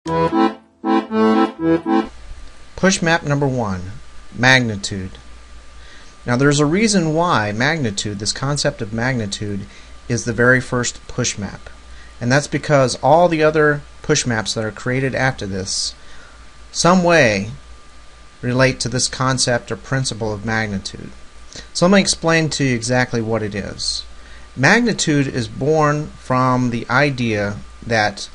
PushMap number 1, magnitude. Now there's a reason why magnitude, this concept of magnitude, is the very first push map. And that's because all the other push maps that are created after this, some way relate to this concept or principle of magnitude. So let me explain to you exactly what it is. Magnitude is born from the idea that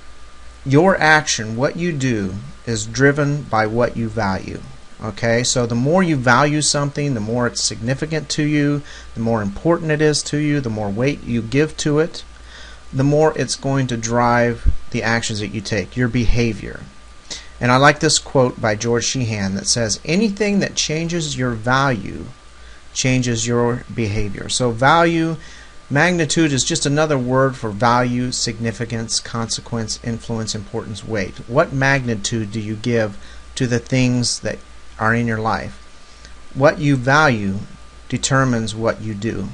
your action, what you do, is driven by what you value. Okay, so the more you value something, the more it's significant to you, the more important it is to you, the more weight you give to it, the more it's going to drive the actions that you take, your behavior. And I like this quote by George Sheehan that says, anything that changes your value changes your behavior. So value, magnitude is just another word for value, significance, consequence, influence, importance, weight. What magnitude do you give to the things that are in your life? What you value determines what you do.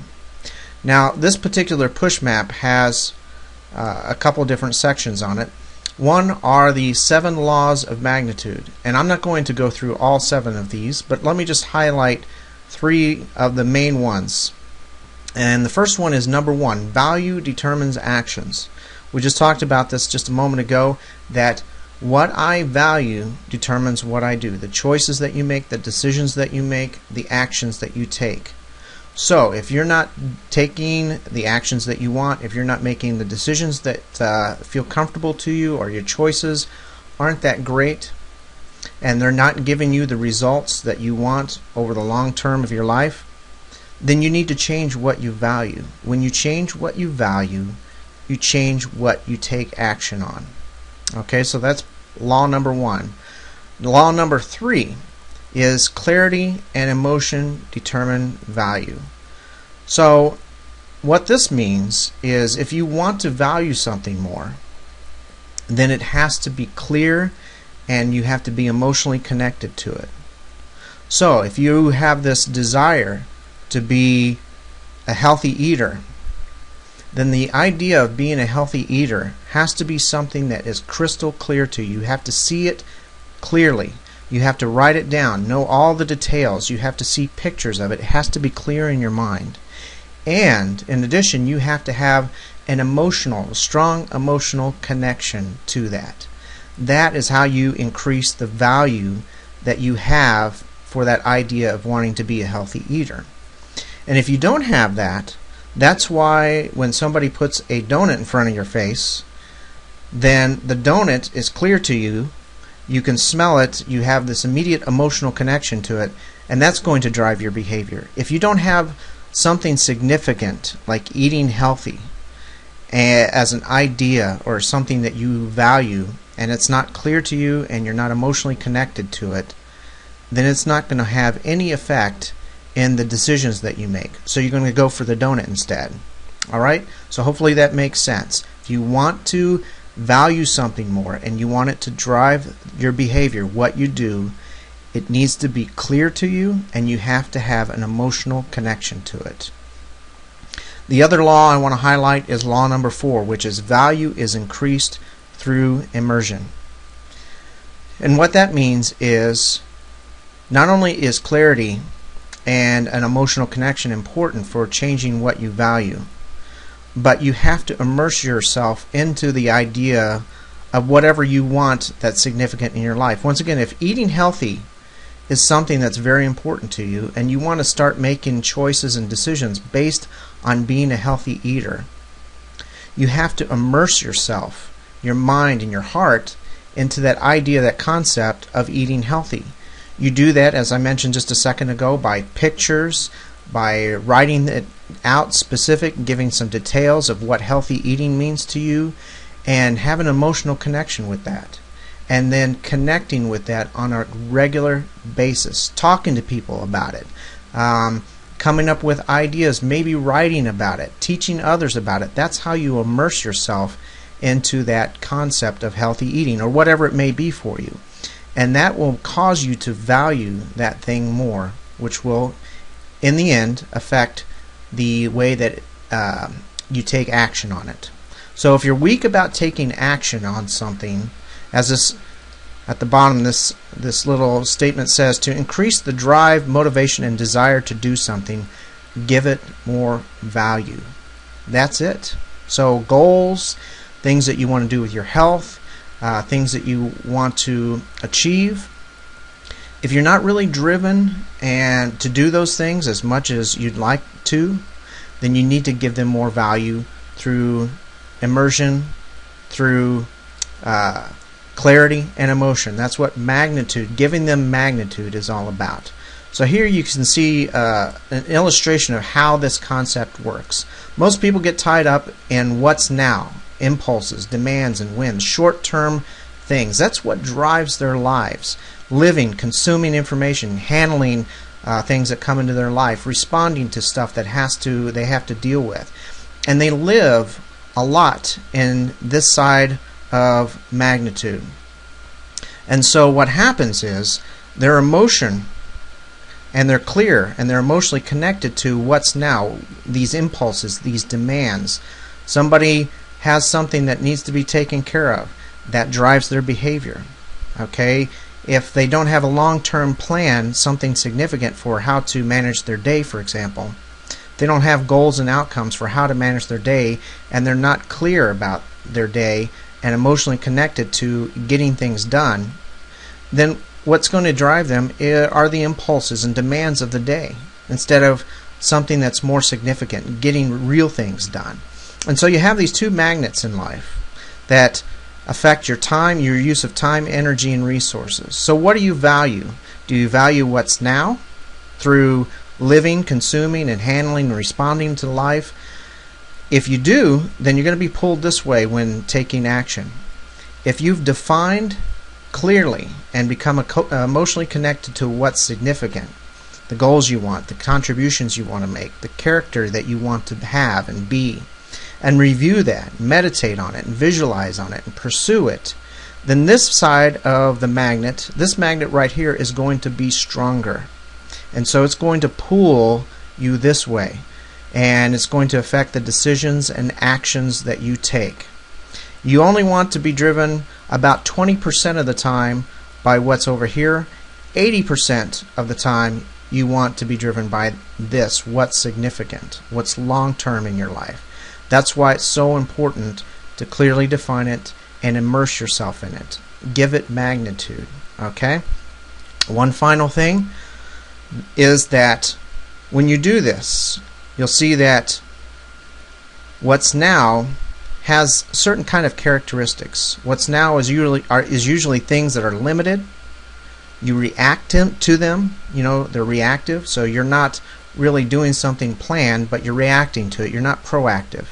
Now this particular push map has a couple different sections on it. One are the 7 laws of magnitude, and I'm not going to go through all 7 of these, but let me just highlight 3 of the main ones. And the first one is number 1, value determines actions. We just talked about this just a moment ago, that what I value determines what I do. The choices that you make, the decisions that you make, the actions that you take. So if you're not taking the actions that you want, if you're not making the decisions that feel comfortable to you, or your choices aren't that great, and they're not giving you the results that you want over the long term of your life, then you need to change what you value. When you change what you value, you change what you take action on. Okay, so that's law number 1. Law number 3 is clarity and emotion determine value. So what this means is, if you want to value something more, then it has to be clear and you have to be emotionally connected to it. So if you have this desire to be a healthy eater, then the idea of being a healthy eater has to be something that is crystal clear to you. You have to see it clearly. You have to write it down, know all the details. You have to see pictures of it. It has to be clear in your mind. And in addition, you have to have an emotional, strong emotional connection to that. That is how you increase the value that you have for that idea of wanting to be a healthy eater. And if you don't have that, that's why when somebody puts a donut in front of your face, then the donut is clear to you. You can smell it, you have this immediate emotional connection to it, and that's going to drive your behavior. If you don't have something significant like eating healthy as an idea or something that you value, and it's not clear to you and you're not emotionally connected to it, then it's not going to have any effect in the decisions that you make. So you're going to go for the donut instead. Alright? So hopefully that makes sense. If you want to value something more and you want it to drive your behavior, what you do, it needs to be clear to you and you have to have an emotional connection to it. The other law I want to highlight is law number 4, which is value is increased through immersion. And what that means is, not only is clarity and an emotional connection important for changing what you value, but you have to immerse yourself into the idea of whatever you want that's significant in your life. Once again, if eating healthy is something that's very important to you and you want to start making choices and decisions based on being a healthy eater, you have to immerse yourself, your mind and your heart, into that idea, that concept of eating healthy. You do that, as I mentioned just a second ago, by pictures, by writing it out specific, giving some details of what healthy eating means to you, and have an emotional connection with that. And then connecting with that on a regular basis, talking to people about it, coming up with ideas, maybe writing about it, teaching others about it. That's how you immerse yourself into that concept of healthy eating, or whatever it may be for you. And that will cause you to value that thing more, which will, in the end, affect the way that you take action on it. So if you're weak about taking action on something, As this at the bottom, this little statement says, to increase the drive, motivation, and desire to do something, give it more value. That's it. So goals, things that you want to do with your health, things that you want to achieve. If you're not really driven and to do those things as much as you'd like to, then you need to give them more value through immersion, through clarity and emotion. That's what magnitude, giving them magnitude, is all about. So here you can see an illustration of how this concept works. Most people get tied up in what's now, impulses, demands, and whims, short-term things. That's what drives their lives. Living, consuming information, handling things that come into their life, responding to stuff that they have to deal with. And they live a lot in this side of magnitude. And so what happens is their emotion, and they're clear and they're emotionally connected to what's now, these impulses, these demands. Somebody has something that needs to be taken care of. That drives their behavior. Okay? If they don't have a long-term plan, something significant for how to manage their day, for example, they don't have goals and outcomes for how to manage their day, and they're not clear about their day and emotionally connected to getting things done, then what's going to drive them are the impulses and demands of the day, instead of something that's more significant, getting real things done. And so you have these two magnets in life that affect your time, your use of time, energy, and resources. So what do you value? Do you value what's now through living, consuming, and handling and responding to life? If you do, then you're going to be pulled this way when taking action. If you've defined clearly and become emotionally connected to what's significant, the goals you want, the contributions you want to make, the character that you want to have and be, and review that, meditate on it, and visualize on it, and pursue it, then this side of the magnet, this magnet right here, is going to be stronger. And so it's going to pull you this way, and it's going to affect the decisions and actions that you take. You only want to be driven about 20% of the time by what's over here. 80% of the time you want to be driven by this, what's significant, what's long-term in your life. That's why it's so important to clearly define it and immerse yourself in it. Give it magnitude. Okay? One final thing is that when you do this, you'll see that what's now has certain kind of characteristics. What's now is usually things that are limited. You react to them. You know, they're reactive, so you're not really doing something planned, but you're reacting to it. You're not proactive.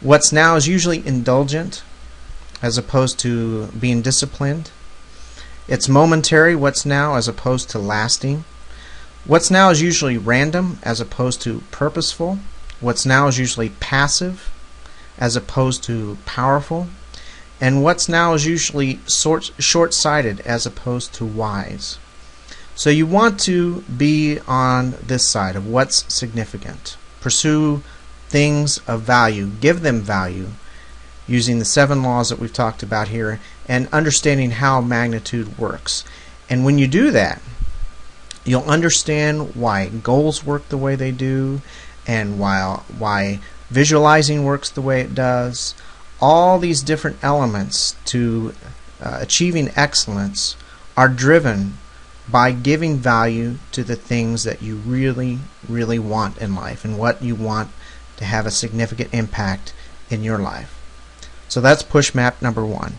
What's now is usually indulgent as opposed to being disciplined. It's momentary, what's now, as opposed to lasting. What's now is usually random as opposed to purposeful. What's now is usually passive as opposed to powerful. And what's now is usually short-sighted as opposed to wise. So you want to be on this side of what's significant. Pursue things of value. Give them value using the 7 laws that we've talked about here and understanding how magnitude works. And when you do that, you'll understand why goals work the way they do, and why visualizing works the way it does. All these different elements to achieving excellence are driven by giving value to the things that you really, really want in life and what you want to have a significant impact in your life. So that's PushMap number 1.